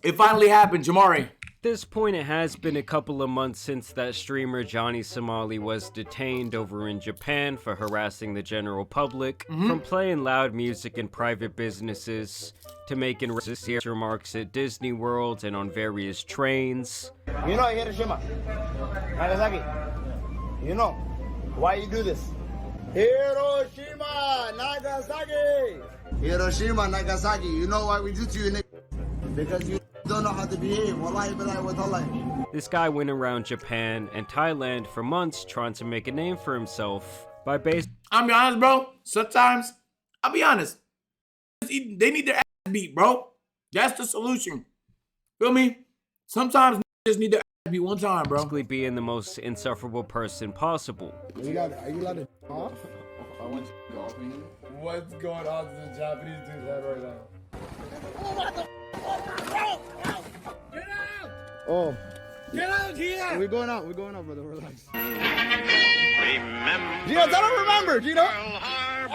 It finally happened, Jamari. At this point, it has been a couple of months since that streamer Johnny Somali was detained over in Japan for harassing the general public, from playing loud music in private businesses to making racist remarks at Disney World and on various trains. You know Hiroshima, Nagasaki. You know why you do this? Hiroshima, Nagasaki. Hiroshima, Nagasaki. You know why we do to you, nigga? Because you don't know how to behave. Wallahi billahi wa tallahi. This guy went around Japan and Thailand for months trying to make a name for himself by I'll be honest, bro. Sometimes, I'll be honest. They need their ass beat, bro. That's the solution. Feel me? Sometimes just need their ass beat one time, bro. basically being the most insufferable person possible. Are you allowed to off? I want to go off me. What's going on to the Japanese dude's head right now? Oh. Get out here! We're going out, brother. Relax. Remember, Gino, tell him remember, Gino. Pearl Harbor,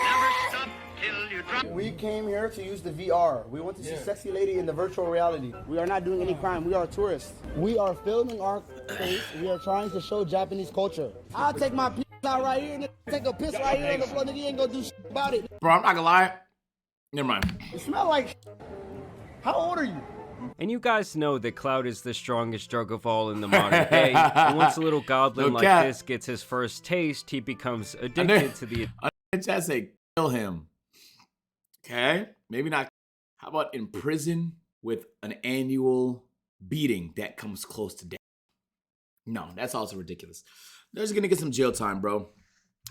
never stop till you drop. We came here to use the VR. We want to see Sexy Lady in the virtual reality. We are not doing any crime. We are tourists. We are filming our face. We are trying to show Japanese culture. I'll take my piss out right here and take a piss right here on the floor. Nigga ain't gonna do shit about it. Bro, I'm not gonna lie. Never mind. You smell like. How old are you? And you guys know that clout is the strongest drug of all in the modern day. And once a little goblin like this gets his first taste, he becomes addicted to the... I say kill him. Okay? Maybe not. How about in prison with an annual beating that comes close to death? No, that's also ridiculous. They're just gonna get some jail time, bro.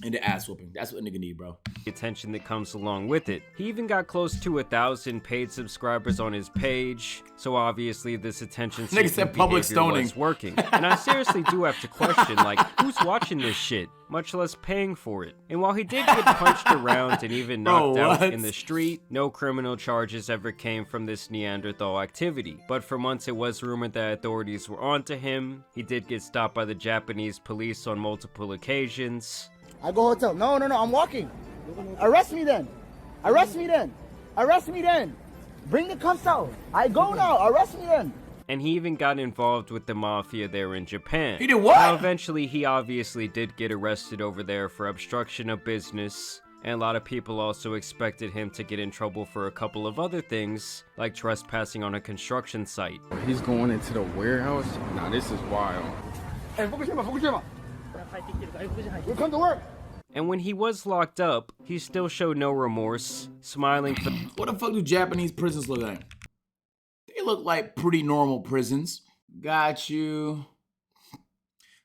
And the ass whooping. That's what a nigga need, bro. attention that comes along with it. He even got close to 1,000 paid subscribers on his page, so obviously this attention-seeking behavior was working. And I seriously do have to question, like, who's watching this shit, much less paying for it? And while he did get punched around and even knocked out in the street, no criminal charges ever came from this Neanderthal activity. But for months it was rumored that authorities were onto him. He did get stopped by the Japanese police on multiple occasions. I go hotel. No, I'm walking. Arrest me then. Arrest me then. Arrest me then. Bring the cuffs out. I go now. Arrest me then. And he even got involved with the mafia there in Japan. He did what? Now, eventually, he obviously did get arrested over there for obstruction of business. And a lot of people also expected him to get in trouble for a couple of other things, like trespassing on a construction site. He's going into the warehouse? Nah, this is wild. Hey, Fukushima. We'll come to work. And when he was locked up, he still showed no remorse, smiling for— What the fuck do Japanese prisons look like? They look like pretty normal prisons. Got you.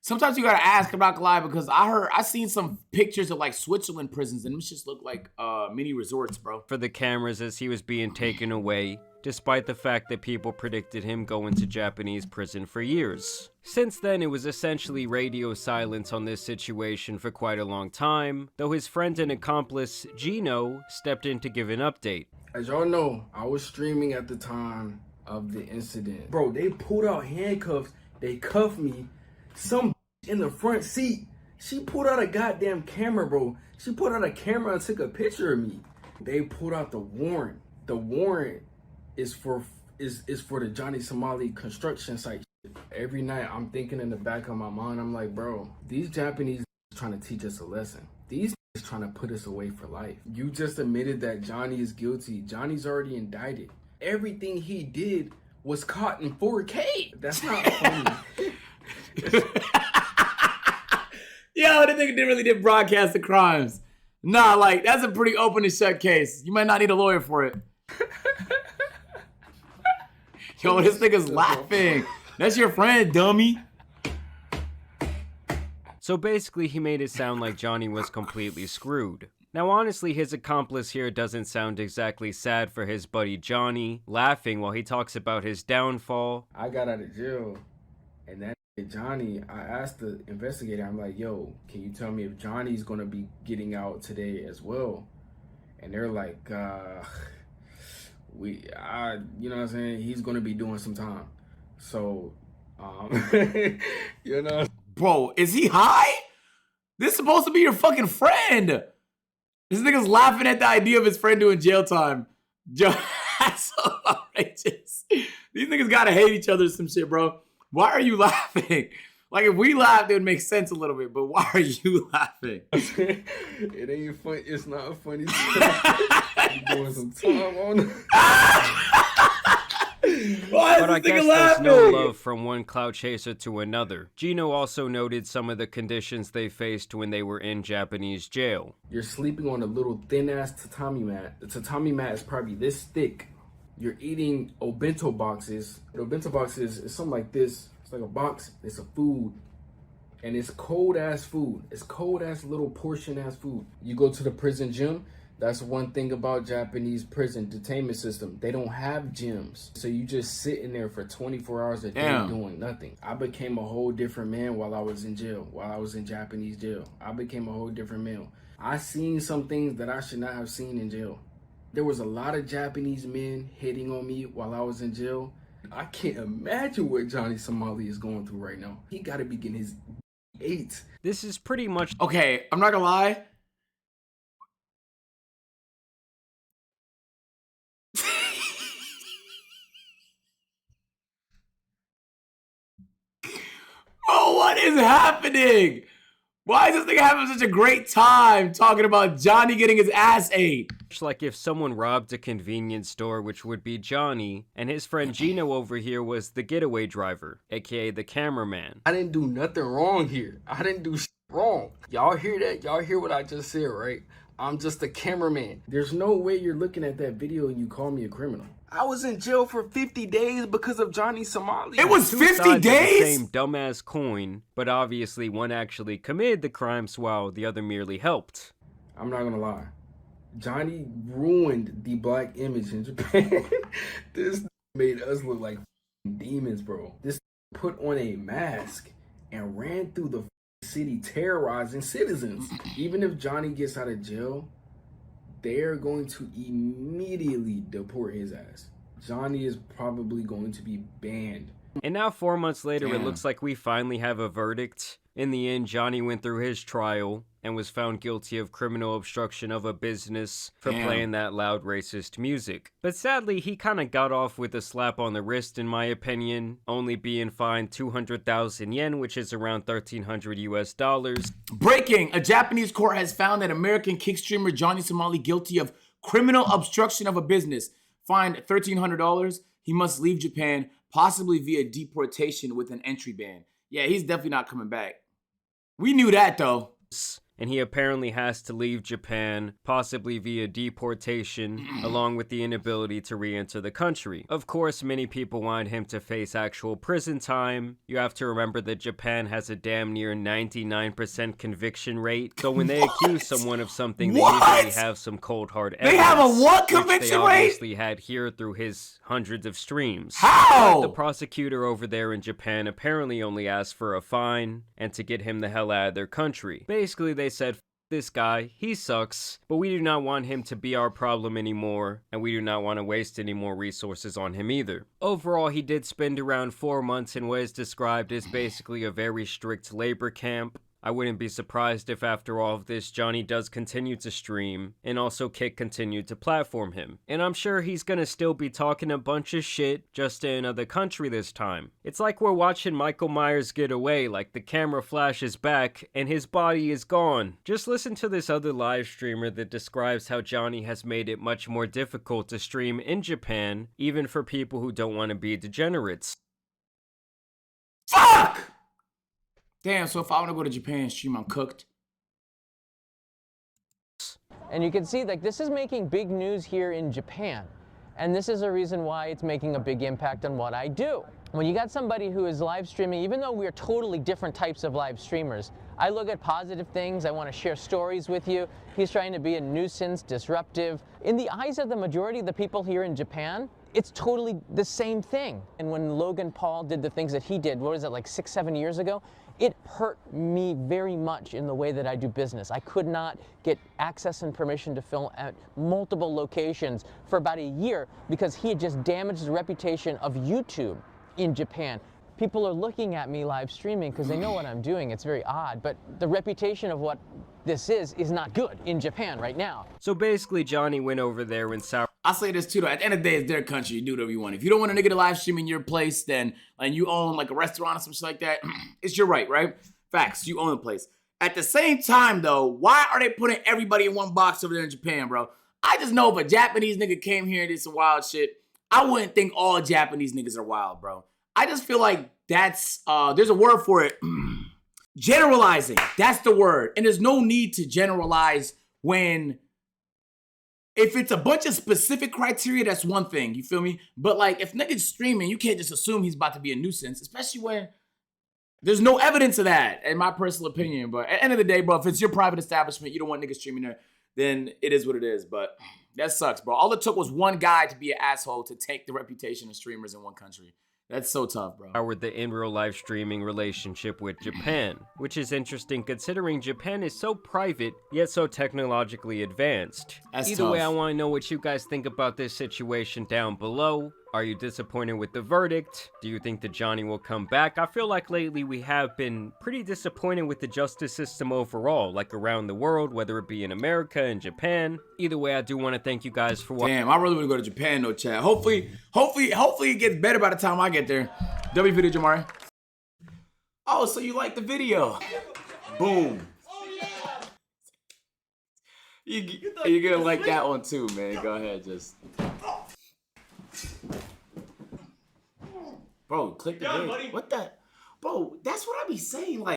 Sometimes you gotta ask about Kalai because I seen some pictures of like Switzerland prisons and it just look like mini resorts, bro. For the cameras as he was being taken away, despite the fact that people predicted him going to Japanese prison for years. Since then, it was essentially radio silence on this situation for quite a long time, though his friend and accomplice, Gino, stepped in to give an update. As y'all know, I was streaming at the time of the incident. Bro, they pulled out handcuffs, they cuffed me. Some in the front seat, she pulled out a goddamn camera, bro. She pulled out a camera and took a picture of me. They pulled out the warrant. The warrant is for the Johnny Somali construction site. Every night I'm thinking in the back of my mind, I'm like, bro, these Japanese trying to teach us a lesson. These trying to put us away for life. You just admitted that Johnny is guilty. Johnny's already indicted. Everything he did was caught in 4K. That's not funny. Yo, this nigga really did broadcast the crimes. Nah, like, that's a pretty open and shut case. You might not need a lawyer for it. Yo, this nigga's laughing. That's your friend, dummy. So basically, he made it sound like Johnny was completely screwed. Now honestly, his accomplice here doesn't sound exactly sad for his buddy Johnny, laughing while he talks about his downfall. I got out of jail, and that Johnny, I asked the investigator, I'm like, yo, can you tell me if Johnny's gonna be getting out today as well? And they're like, you know what I'm saying? He's gonna be doing some time. So, you know. Bro, is he high? This is supposed to be your fucking friend. This nigga's laughing at the idea of his friend doing jail time. That's so outrageous. These niggas gotta hate each other or some shit, bro. Why are you laughing? Like, if we laughed, it would make sense a little bit, but why are you laughing? It ain't funny. It's not funny. You doing some time on But I guess there's no love from one clout chaser to another. Gino also noted some of the conditions they faced when they were in Japanese jail. You're sleeping on a little thin-ass tatami mat. The tatami mat is probably this thick. You're eating obento boxes. The obento boxes is something like this. It's like a box. It's a food. And it's cold-ass food. It's cold-ass little portion-ass food. You go to the prison gym. That's one thing about Japanese prison detainment system. They don't have gyms. So you just sit in there for 24 hours a day doing nothing. I became a whole different man while I was in jail, while I was in Japanese jail. I became a whole different male. I seen some things that I should not have seen in jail. There was a lot of Japanese men hitting on me while I was in jail. I can't imagine what Johnny Somali is going through right now. He got to be getting his 8. This is pretty much... Okay, I'm not gonna lie. Oh, what is happening? Why is this nigga having such a great time talking about Johnny getting his ass ate? Like if someone robbed a convenience store, which would be Johnny, and his friend Gino over here was the getaway driver, aka the cameraman. I didn't do nothing wrong here. I didn't do shit wrong. Y'all hear that? Y'all hear what I just said, right? I'm just a cameraman. There's no way you're looking at that video and you call me a criminal. I was in jail for 50 days because of Johnny Somali. It was 50 days? The same dumbass coin, but obviously one actually committed the crimes while the other merely helped. I'm not gonna lie. Johnny ruined the black image in Japan. This made us look like demons, bro. This put on a mask and ran through the city terrorizing citizens. Even if Johnny gets out of jail, they're going to immediately deport his ass. Johnny is probably going to be banned. And now 4 months later, it looks like we finally have a verdict. In the end, Johnny went through his trial and was found guilty of criminal obstruction of a business for playing that loud racist music. But sadly, he kind of got off with a slap on the wrist, in my opinion, only being fined 200,000 yen, which is around $1,300 US. Breaking! A Japanese court has found that American kick streamer Johnny Somali guilty of criminal obstruction of a business. Fined $1,300. He must leave Japan, possibly via deportation with an entry ban. Yeah, he's definitely not coming back. We knew that, though. And he apparently has to leave Japan, possibly via deportation, along with the inability to re-enter the country. Of course, many people want him to face actual prison time. You have to remember that Japan has a damn near 99% conviction rate. So when they accuse someone of something, they usually have some cold hard evidence. They have a what conviction rate? They obviously had here through his hundreds of streams. How? But the prosecutor over there in Japan apparently only asked for a fine and to get him the hell out of their country. Basically, they said, this guy, he sucks, but we do not want him to be our problem anymore, and we do not want to waste any more resources on him either. Overall, he did spend around 4 months in what is described as basically a very strict labor camp. I wouldn't be surprised if after all of this, Johnny does continue to stream, and also Kick continued to platform him. And I'm sure he's gonna still be talking a bunch of shit, just in another country this time. It's like we're watching Michael Myers get away, like the camera flashes back, and his body is gone. Just listen to this other live streamer that describes how Johnny has made it much more difficult to stream in Japan, even for people who don't want to be degenerates. Fuck! Damn, so if I want to go to Japan and stream, I'm cooked. And you can see, like, this is making big news here in Japan. And this is a reason why it's making a big impact on what I do. When you got somebody who is live streaming, even though we're totally different types of live streamers, I look at positive things, I want to share stories with you. He's trying to be a nuisance, disruptive. In the eyes of the majority of the people here in Japan, it's totally the same thing. And when Logan Paul did the things that he did, what was it, like 6, 7 years ago? It hurt me very much in the way that I do business. I could not get access and permission to film at multiple locations for about a year because he had just damaged the reputation of YouTube in Japan. People are looking at me live streaming because they know what I'm doing. It's very odd, but the reputation of what this is not good in Japan right now. So basically, Johnny went over there and I'll say this too though. At the end of the day, it's their country. You do whatever you want. If you don't want a nigga to live stream in your place, then and you own like a restaurant or some shit like that, it's your right, right? Facts. You own the place. At the same time though, why are they putting everybody in one box over there in Japan, bro? I just know if a Japanese nigga came here and did some wild shit, I wouldn't think all Japanese niggas are wild, bro. I just feel like that's there's a word for it. Generalizing. That's the word. And there's no need to generalize when. If it's a bunch of specific criteria, that's one thing, you feel me? But like, if niggas streaming, you can't just assume he's about to be a nuisance, especially when there's no evidence of that, in my personal opinion. But at the end of the day, bro, if it's your private establishment, you don't want niggas streaming there, then it is what it is. But that sucks, bro. All it took was one guy to be an asshole to take the reputation of streamers in one country. That's so tough, bro. With the in real life streaming relationship with Japan, which is interesting considering Japan is so private yet so technologically advanced. That's Either tough. way, I want to know what you guys think about this situation down below. Are you disappointed with the verdict? Do you think that Johnny will come back? I feel like lately we have been pretty disappointed with the justice system overall, like around the world, whether it be in America and Japan. Either way, I do want to thank you guys for watching. Damn, I really want to go to Japan though, Chad. Hopefully it gets better by the time I get there. W video, Jamari. Oh, so you like the video? Boom. You're gonna like that one too, man. Go ahead, just. Bro, click the video. What the? Bro, that's what I be saying. Like.